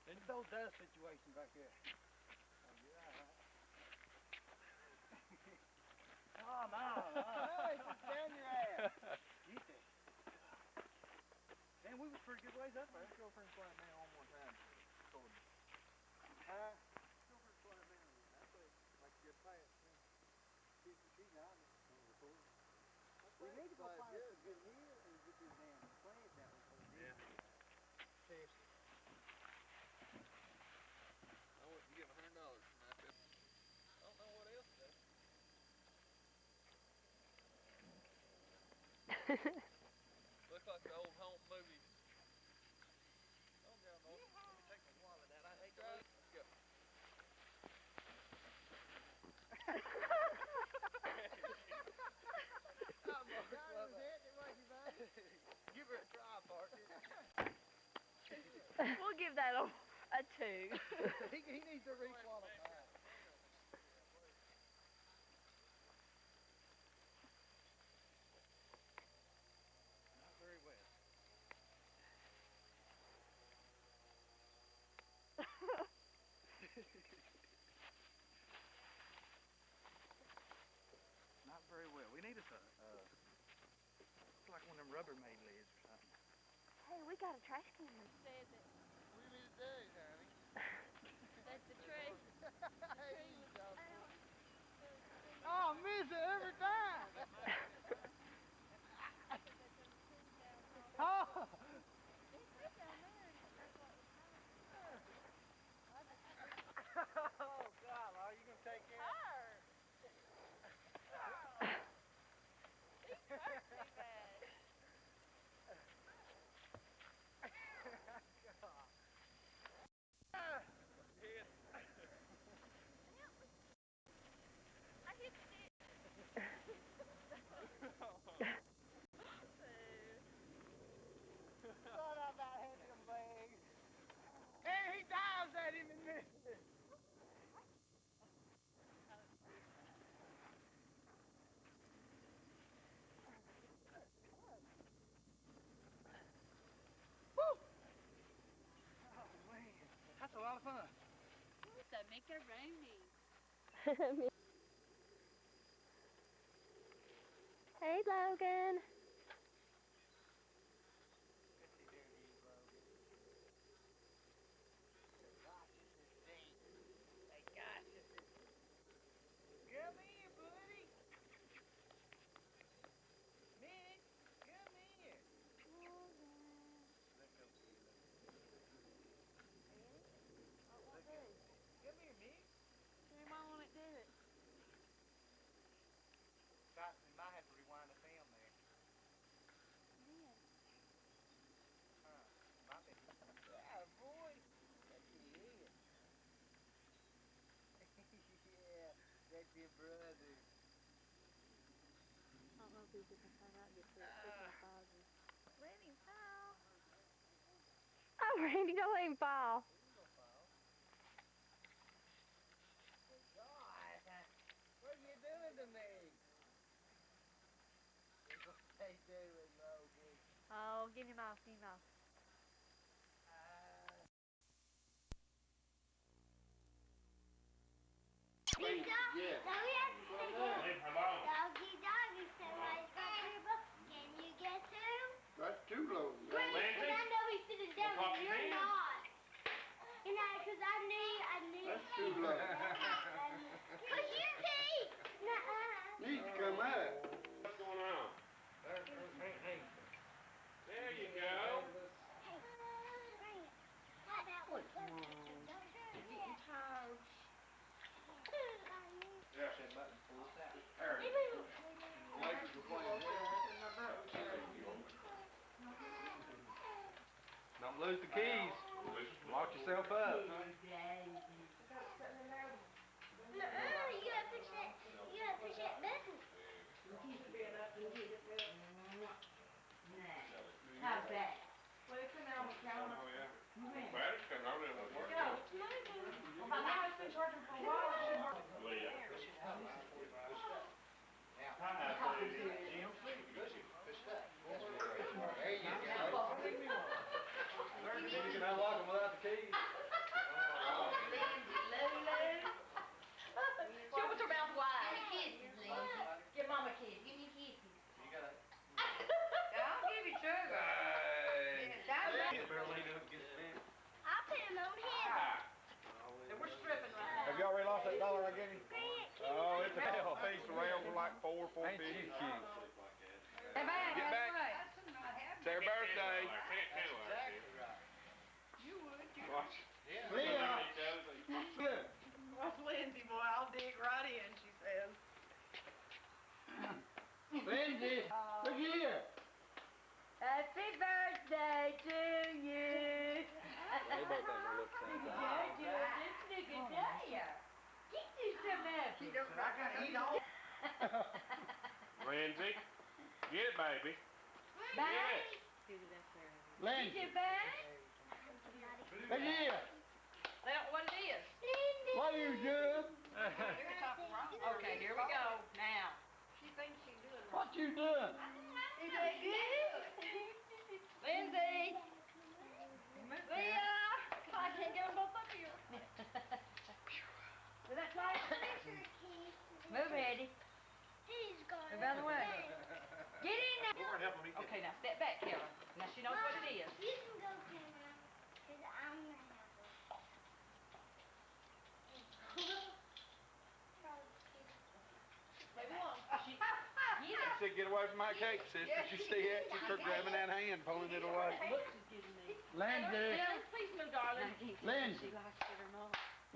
And those dust situations back there. Oh, no. Hey, put down your ass. Get that. Man, we was pretty good ways up there. Let's go for and slide down one more time. Huh? Go for and slide down. That's it. Like a good pass. She's not. We need to go find some good meal and get this damn plant down there. Yeah. Seriously. I wouldn't give $100 for my trip. I don't know what else though. Looks like the old home movies. Oh, down the old. Let me take my wallet out. I hate to lose. Let's go. Give her a try, partner. We'll give that a 2. He needs to re-qualify. Not very wet. Not very well. We need us like one of them Rubbermaid lids or something. Hey, we got a trash can. Says it. We need a day, honey. That's the tree. Oh, I miss it every time. Oh. Oh, God, are you going to take care of her? He's thirsty bad. I hit the ditch. Thought about having them legs. And he dives at him and misses it. Woo! Oh, man. That's a lot of fun. So macaroni. Hey, Logan. Come here, buddy. Mick, come here. Come here, Mick. Your mom won't do it. We might have to rewind the film there. Yeah. Huh. Might be. Yeah, boy. That's your head. Yeah, that's your brother. I don't know if he's gonna find out this week. Randy, fall. Oh, Randy, don't let him fall. God, what are you doing to me? What they doing, Logan? Oh, get him off, get him off. Yeah. Leave her alone. Doggy, doggy, somebody's got 3 bucks. Can you get 2? That's too low. Great, because I know he's sitting down Well, and you're Poppy, not. You know, because I knew. That's too low. Push your feet. Nuh-uh. Needs to come out. What's going on? There you go. How about we put it in the getting tired. Yeah. There. Don't lose the keys. Lock yourself up. You gotta push that button. How's that? Oh, yeah. Battery's coming out of the work. Well, my husband's working for a while. It should work. Leah. There you go. You can unlock them without the keys. till I get him. Oh, it's a hell. He's around for like 450. Ain't you cute? Get back. Get back. It's their birthday. Exactly right. Watch. Leah. Good. What's Lindsay, boy? I'll dig right in, she says. Lindsay, look here. Happy birthday to you. They both think we look the same. I gotta eat all. Lindsay. Get it, baby. Bye. Lindsay, Bye. look here. That's what it is. What are you doing? Okay, here we go. Now. She thinks she's doing right. What you doing? Lindsay! Leah! I can't get them both up here. Is that right? Move, Eddie. He's gone. Move out of the way. Get in there. Okay, now step back, Kara. Now she knows what it is. You can go, Kara, because I'm the handle. Maybe one. She, I said, get away from my cake, sister. You see that? She started grabbing that hand, pulling it away. Lindsay, Please move, darling. Lindsay,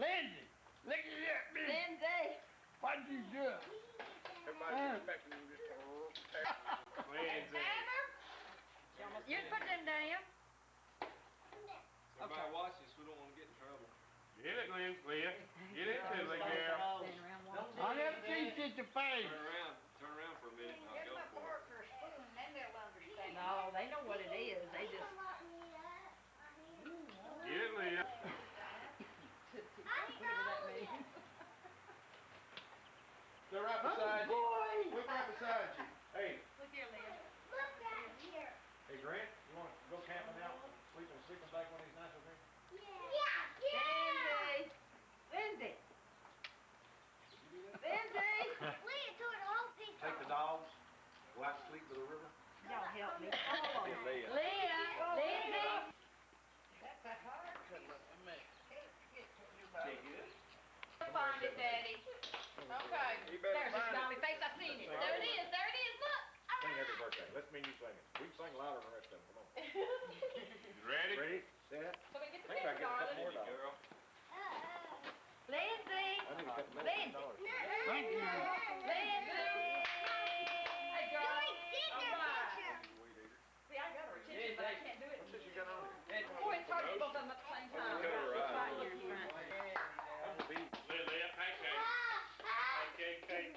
Lindsay, look at that. Lindsay! What you doing? Everybody's expecting you just to Lindsay. You put them down. Somebody watch this. We don't want to get in trouble. Get it, Leah. Get it to the girl. I never seen such a face. Turn around for a minute and I'll go for it. No, they know what it is. They just. Get it, Leah. They're right beside you. We're right beside you. Hey, Look here, Leah. Look right here. Hey, Grant, you want to go camping out, sleeping back one of these nights over here? Yeah. Lindsay! Lindsay! Leah threw it all pink Take the dogs, go out to sleep by the river. Y'all help me. Oh, Leah. Leah. Lindsay. find it, Daddy. Okay. You better There's a find it. smiley face. I seen it. There it is. There it is. Look. Sing happy birthday. Let's mean you sing it. We can sing louder than the rest of them. Come on. You ready? Ready? Set. So we get the I think I picture, get a couple darling. more dollars. Girl. Lindsay. I need a couple more Lindsay. dollars. Thank you. Lindsay. Hey, girl. Joey did All the right. picture. See, I got her attention, but I can't do it. What's this you got on here? Boy, it's hard to get both of them at the same time. Cut her Right eye. here in front. That's a beat. Leah, pancake. Pancake.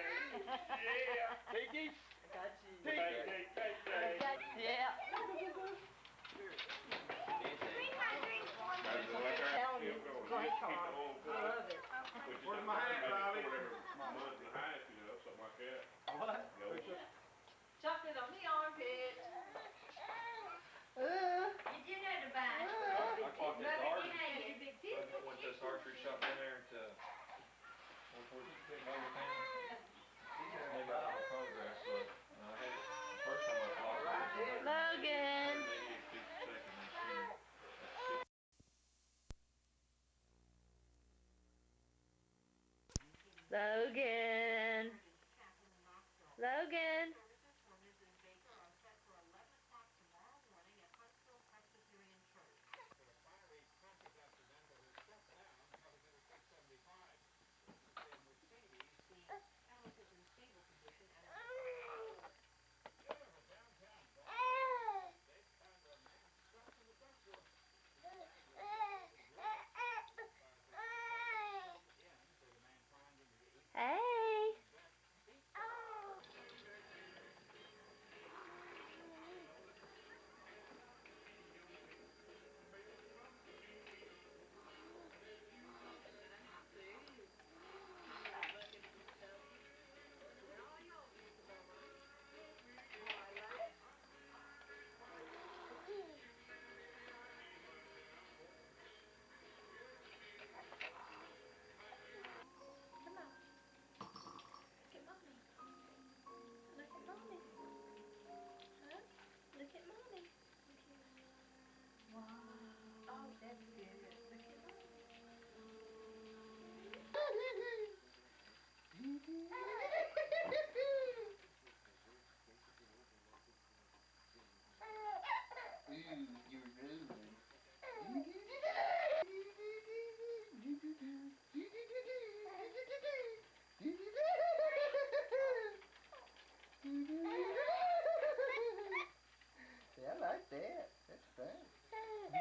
Yeah. Tiki? Pancake. Yeah. Bring my drink for me. Tell him it's a great car. I love it. Where's my hat, Bobby? Mud behind, something like that. What? Go. Chocolate on the armpit. You do know to buy. I caught this Rubbing artery. your hand. I went to this archery shop in there to towards Logan Town. They got all the progress, but I had it the first time I caught it. Logan. Maybe it's 50 seconds and two. Logan. Logan. Hey.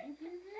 Okay.